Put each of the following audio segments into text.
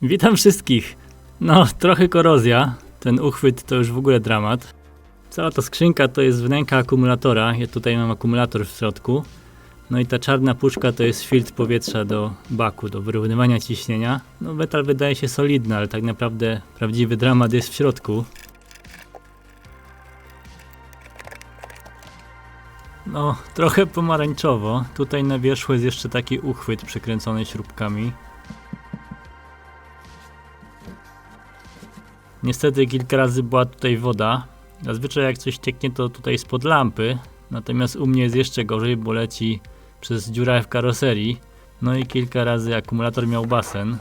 Witam wszystkich. No, trochę korozja. Ten uchwyt to już w ogóle dramat. Cała ta skrzynka to jest wnęka akumulatora. Ja tutaj mam akumulator w środku. No i ta czarna puszka to jest filtr powietrza do baku, do wyrównywania ciśnienia. No metal wydaje się solidny, ale tak naprawdę prawdziwy dramat jest w środku. No, trochę pomarańczowo. Tutaj na wierzchu jest jeszcze taki uchwyt przykręcony śrubkami. Niestety kilka razy była tutaj woda. Zazwyczaj jak coś cieknie to tutaj spod lampy. Natomiast u mnie jest jeszcze gorzej, bo leci przez dziurę w karoserii. No i kilka razy akumulator miał basen.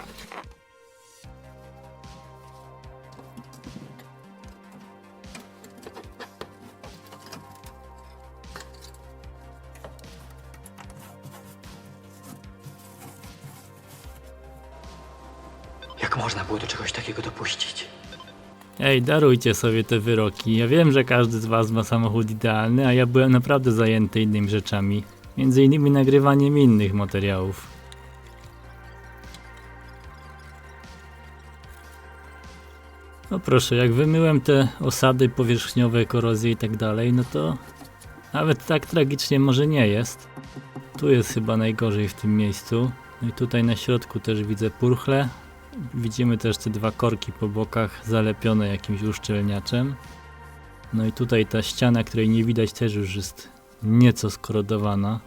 Jak można było do czegoś takiego dopuścić? Ej, darujcie sobie te wyroki. Ja wiem, że każdy z was ma samochód idealny, a ja byłem naprawdę zajęty innymi rzeczami. Między innymi nagrywaniem innych materiałów. No proszę, jak wymyłem te osady powierzchniowe, korozje i tak dalej, no to nawet tak tragicznie może nie jest. Tu jest chyba najgorzej w tym miejscu. No i tutaj na środku też widzę purchle. Widzimy też te dwa korki po bokach zalepione jakimś uszczelniaczem. No i tutaj ta ściana, której nie widać, też już jest nieco skorodowana.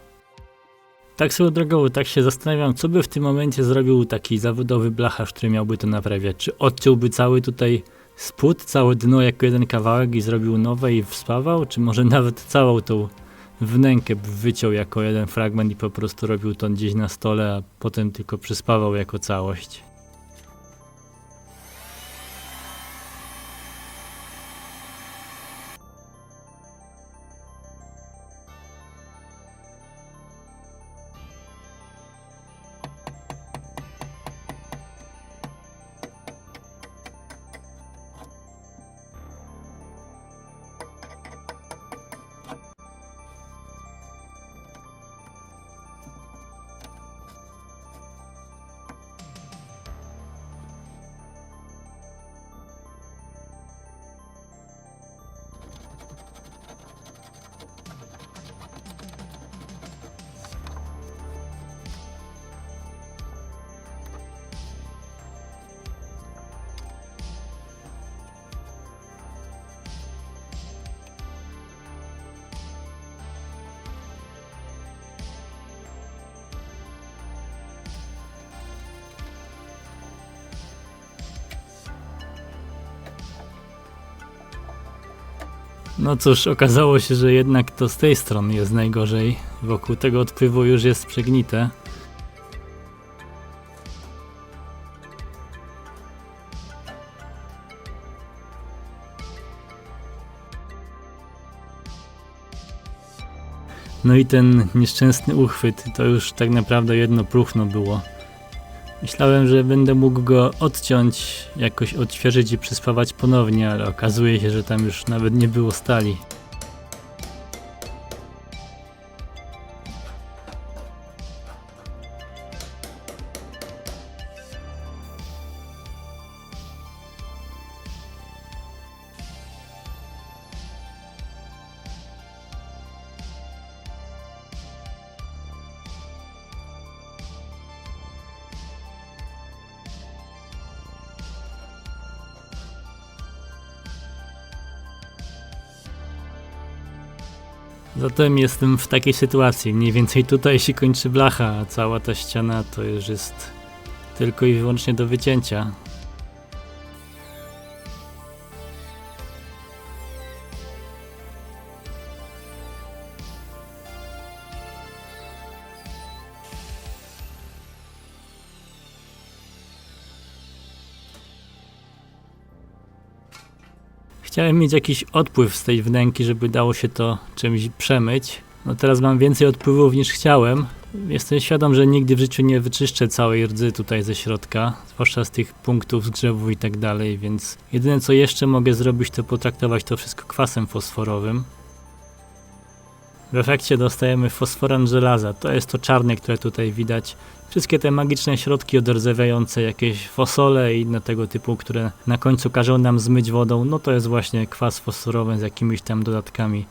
Tak swoją drogą, tak się zastanawiam, co by w tym momencie zrobił taki zawodowy blacharz, który miałby to naprawiać. Czy odciąłby cały tutaj spód, całe dno jako jeden kawałek i zrobił nowe i wspawał? Czy może nawet całą tą wnękę wyciął jako jeden fragment i po prostu robił to gdzieś na stole, a potem tylko przyspawał jako całość? No cóż, okazało się, że jednak to z tej strony jest najgorzej. Wokół tego odpływu już jest przegnite. No i ten nieszczęsny uchwyt, to już tak naprawdę jedno próchno było. Myślałem, że będę mógł go odciąć, jakoś odświeżyć i przyspawać ponownie, ale okazuje się, że tam już nawet nie było stali. Zatem jestem w takiej sytuacji, mniej więcej tutaj się kończy blacha, a cała ta ściana to już jest tylko i wyłącznie do wycięcia. Chciałem mieć jakiś odpływ z tej wnęki, żeby dało się to czymś przemyć. No teraz mam więcej odpływów niż chciałem. Jestem świadom, że nigdy w życiu nie wyczyszczę całej rdzy tutaj ze środka, zwłaszcza z tych punktów zgrzewu i tak dalej, więc jedyne co jeszcze mogę zrobić, to potraktować to wszystko kwasem fosforowym. W efekcie dostajemy fosforan żelaza. To jest to czarne, które tutaj widać. Wszystkie te magiczne środki odrdzewiające, jakieś fosole i inne tego typu, które na końcu każą nam zmyć wodą, no to jest właśnie kwas fosforowy z jakimiś tam dodatkami.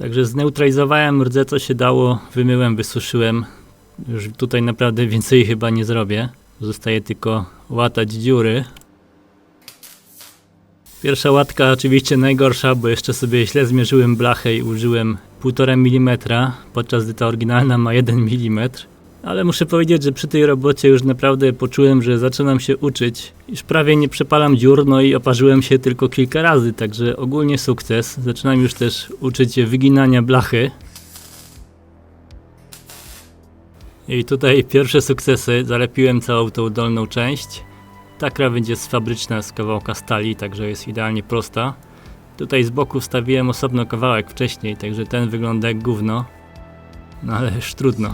Także zneutralizowałem rdzę co się dało, wymyłem, wysuszyłem. Już tutaj naprawdę więcej chyba nie zrobię. Zostaje tylko łatać dziury. Pierwsza łatka oczywiście najgorsza, bo jeszcze sobie źle zmierzyłem blachę i użyłem 1,5 mm, podczas gdy ta oryginalna ma 1 mm. Ale muszę powiedzieć, że przy tej robocie już naprawdę poczułem, że zaczynam się uczyć. Już prawie nie przepalam dziur, no i oparzyłem się tylko kilka razy, także ogólnie sukces. Zaczynam już też uczyć się wyginania blachy. I tutaj pierwsze sukcesy, zalepiłem całą tą dolną część. Ta krawędź jest fabryczna z kawałka stali, także jest idealnie prosta. Tutaj z boku wstawiłem osobno kawałek wcześniej, także ten wygląda jak gówno. No ale już trudno.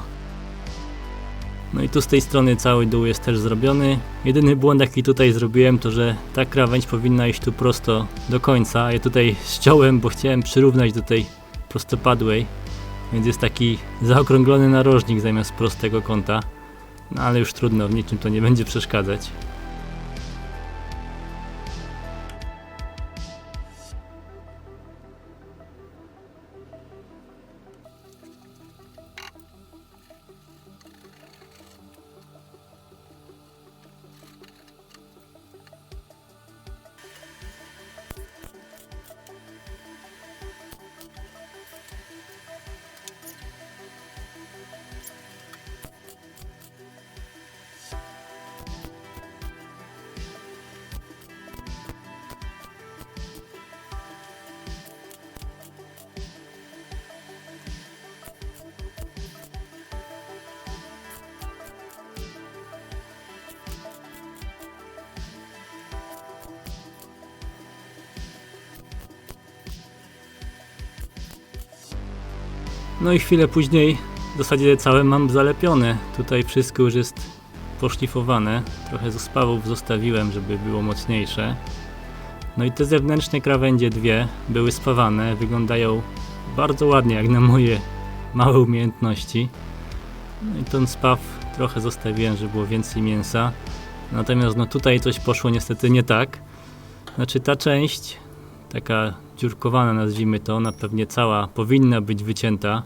No i tu z tej strony cały dół jest też zrobiony. Jedyny błąd jaki tutaj zrobiłem to, że ta krawędź powinna iść tu prosto do końca. Ja tutaj ściąłem, bo chciałem przyrównać do tej prostopadłej. Więc jest taki zaokrąglony narożnik zamiast prostego kąta. No ale już trudno, w niczym to nie będzie przeszkadzać. No i chwilę później w zasadzie całe mam zalepione. Tutaj wszystko już jest poszlifowane. Trochę spawów zostawiłem, żeby było mocniejsze. No i te zewnętrzne krawędzie dwie były spawane. Wyglądają bardzo ładnie jak na moje małe umiejętności. No i ten spaw trochę zostawiłem, żeby było więcej mięsa. Natomiast no tutaj coś poszło niestety nie tak. Znaczy ta część, taka dziurkowana nazwijmy to, ona pewnie cała powinna być wycięta.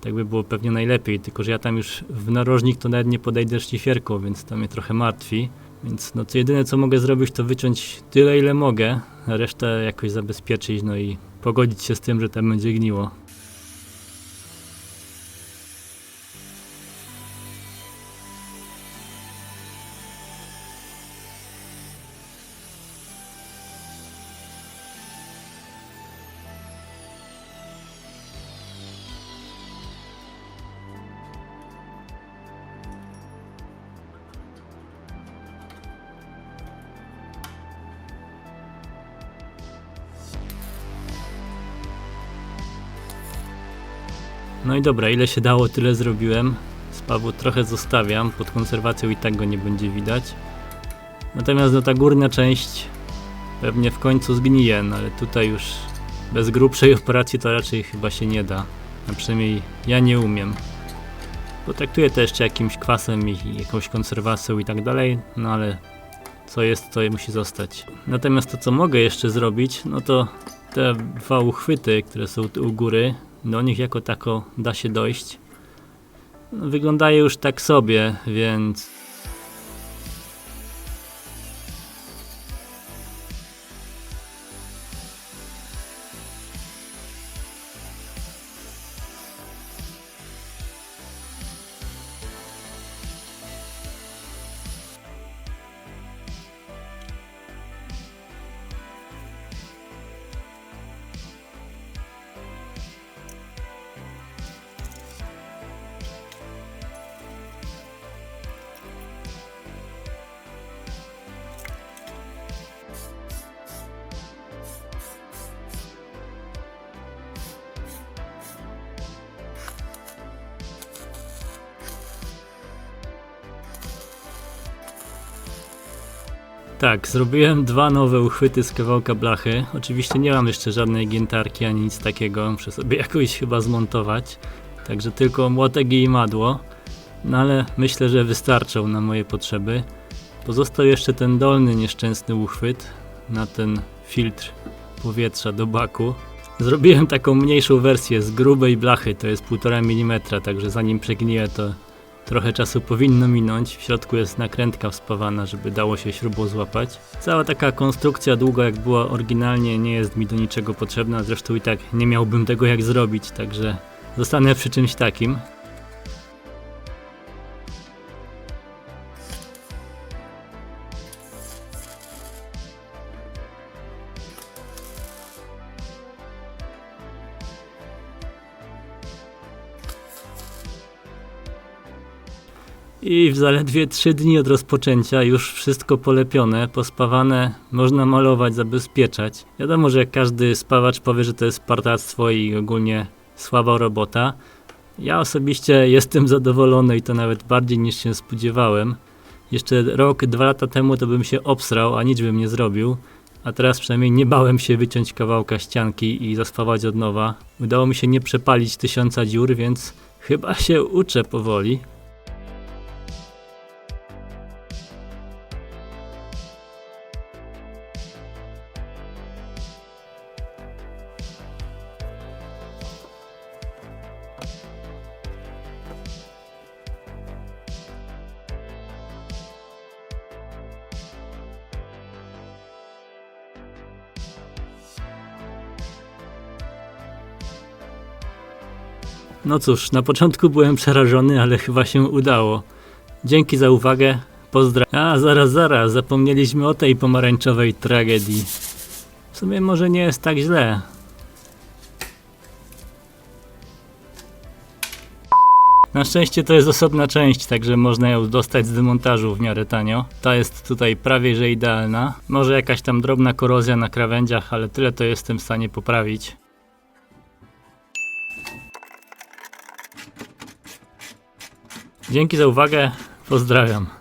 Tak by było pewnie najlepiej, tylko że ja tam już w narożnik to nawet nie podejdę szlifierką, więc to mnie trochę martwi. Więc no to jedyne co mogę zrobić to wyciąć tyle ile mogę, a resztę jakoś zabezpieczyć, no i pogodzić się z tym, że tam będzie gniło. No i dobra, ile się dało, tyle zrobiłem. Spawu trochę zostawiam, pod konserwacją i tak go nie będzie widać. Natomiast no ta górna część pewnie w końcu zgnije, no ale tutaj już bez grubszej operacji to raczej chyba się nie da. A przynajmniej ja nie umiem. Potraktuję to jeszcze jakimś kwasem i jakąś konserwacją i tak dalej, no ale co jest, to musi zostać. Natomiast to co mogę jeszcze zrobić, no to te dwa uchwyty, które są tu u góry, do nich jako tako da się dojść. No, wyglądają już tak sobie, więc Tak, zrobiłem 2 nowe uchwyty z kawałka blachy. Oczywiście nie mam jeszcze żadnej giętarki ani nic takiego, muszę sobie jakoś chyba zmontować. Także tylko młotek i imadło. No ale myślę, że wystarczą na moje potrzeby. Pozostał jeszcze ten dolny nieszczęsny uchwyt na ten filtr powietrza do baku. Zrobiłem taką mniejszą wersję z grubej blachy, to jest 1,5 mm, także zanim przegniję, to trochę czasu powinno minąć. W środku jest nakrętka wspawana, żeby dało się śrubą złapać. Cała taka konstrukcja długo jak była oryginalnie nie jest mi do niczego potrzebna, zresztą i tak nie miałbym tego jak zrobić, także zostanę przy czymś takim. I w zaledwie 3 dni od rozpoczęcia już wszystko polepione, pospawane, można malować, zabezpieczać. Wiadomo, że każdy spawacz powie, że to jest partactwo i ogólnie słaba robota. Ja osobiście jestem zadowolony i to nawet bardziej niż się spodziewałem. Jeszcze rok, 2 lata temu to bym się obsrał, a nic bym nie zrobił. A teraz przynajmniej nie bałem się wyciąć kawałka ścianki i zaspawać od nowa. Udało mi się nie przepalić 1000 dziur, więc chyba się uczę powoli. No cóż, na początku byłem przerażony, ale chyba się udało. Dzięki za uwagę, pozdrawiam. A, zaraz, zapomnieliśmy o tej pomarańczowej tragedii. W sumie może nie jest tak źle. Na szczęście to jest osobna część, także można ją dostać z demontażu w miarę tanio. Ta jest tutaj prawie że idealna. Może jakaś tam drobna korozja na krawędziach, ale tyle to jestem w stanie poprawić. Dzięki za uwagę, pozdrawiam.